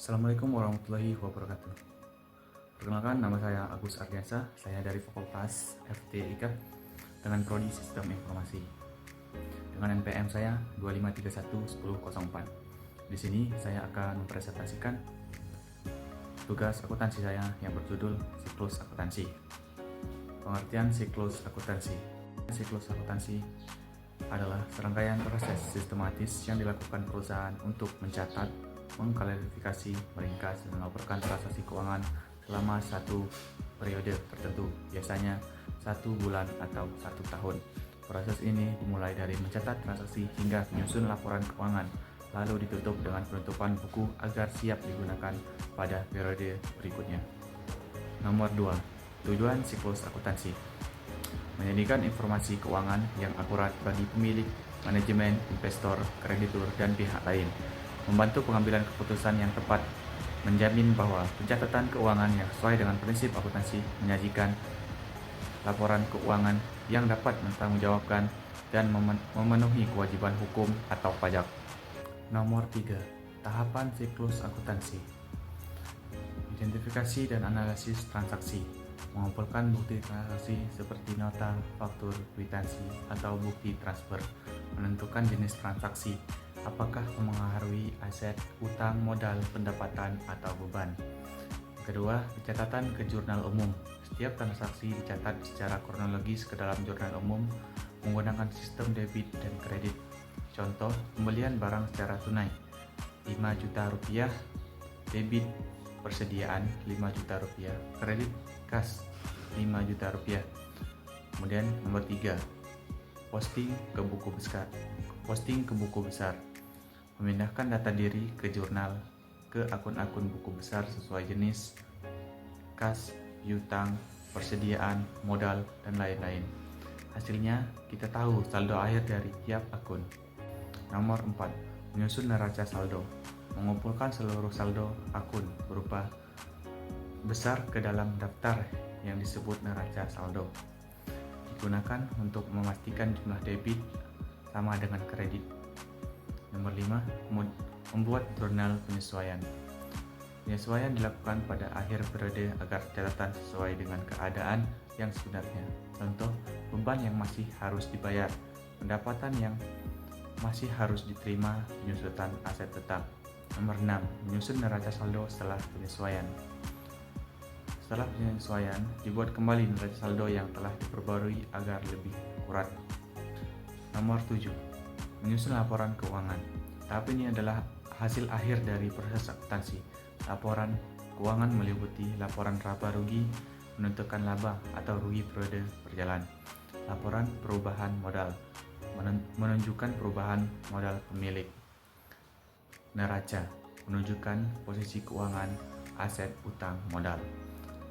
Assalamualaikum warahmatullahi wabarakatuh. Perkenalkan, nama saya Agus Ardiansa. Saya dari Fakultas FTIK dengan Prodi Sistem Informasi. Dengan NPM saya 25311004. Di sini saya akan mempresentasikan tugas akuntansi saya yang berjudul Siklus Akuntansi. Pengertian siklus akuntansi. Siklus akuntansi adalah serangkaian proses sistematis yang dilakukan perusahaan untuk mencatat, mengklarifikasi, meringkas, dan melaporkan transaksi keuangan selama satu periode tertentu, biasanya 1 bulan atau 1 tahun. Proses ini dimulai dari mencatat transaksi hingga menyusun laporan keuangan, lalu ditutup dengan penutupan buku agar siap digunakan pada periode berikutnya. Nomor 2. Tujuan siklus akuntansi: menjadikan informasi keuangan yang akurat bagi pemilik, manajemen, investor, kreditur, dan pihak lain, membantu pengambilan keputusan yang tepat, menjamin bahwa pencatatan keuangan yang sesuai dengan prinsip akuntansi, menyajikan laporan keuangan yang dapat mempertanggungjawabkan dan memenuhi kewajiban hukum atau pajak. Nomor 3. Tahapan siklus akuntansi: identifikasi dan analisis transaksi, mengumpulkan bukti transaksi seperti nota, faktur, kwitansi, atau bukti transfer, menentukan jenis transaksi, apakah mempengaruhi aset, utang, modal, pendapatan, atau beban. Kedua, pencatatan ke jurnal umum. Setiap transaksi dicatat secara kronologis ke dalam jurnal umum menggunakan sistem debit dan kredit. Contoh, pembelian barang secara tunai 5 juta rupiah, debit persediaan 5 juta rupiah, kredit kas 5 juta rupiah. Kemudian nomor 3, posting ke buku besar. Memindahkan data diri ke jurnal, ke akun-akun buku besar sesuai jenis, kas, piutang, persediaan, modal, dan lain-lain. Hasilnya, kita tahu saldo akhir dari tiap akun. Nomor 4. Menyusun neraca saldo. Mengumpulkan seluruh saldo akun berupa besar ke dalam daftar yang disebut neraca saldo. Digunakan untuk memastikan jumlah debit sama dengan kredit. Nomor 5. Membuat jurnal penyesuaian. Penyesuaian dilakukan pada akhir periode agar catatan sesuai dengan keadaan yang sebenarnya. Contoh, beban yang masih harus dibayar, pendapatan yang masih harus diterima, penyusutan aset tetap. Nomor 6. Menyusun neraca saldo setelah penyesuaian. Setelah penyesuaian, dibuat kembali neraca saldo yang telah diperbarui agar lebih akurat. Nomor 7. Menyusun laporan keuangan. Tahap ini adalah hasil akhir dari proses akuntansi. Laporan keuangan meliputi laporan laba rugi, menentukan laba atau rugi periode berjalan, laporan perubahan modal, menunjukkan perubahan modal pemilik, neraca, menunjukkan posisi keuangan, aset, utang, modal,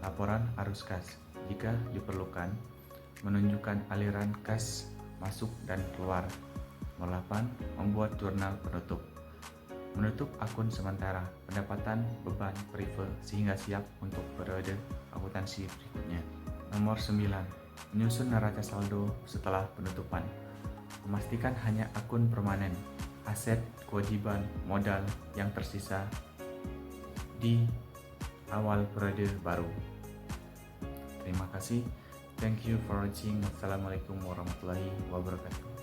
laporan arus kas, jika diperlukan, menunjukkan aliran kas masuk dan keluar. Nomor 8. Membuat jurnal penutup. Menutup akun sementara, pendapatan, beban, prive, sehingga siap untuk periode akuntansi berikutnya. Nomor 9. Menyusun neraca saldo setelah penutupan. Memastikan hanya akun permanen, aset, kewajiban, modal yang tersisa di awal periode baru. Terima kasih. Thank you for watching. Wassalamualaikum warahmatullahi wabarakatuh.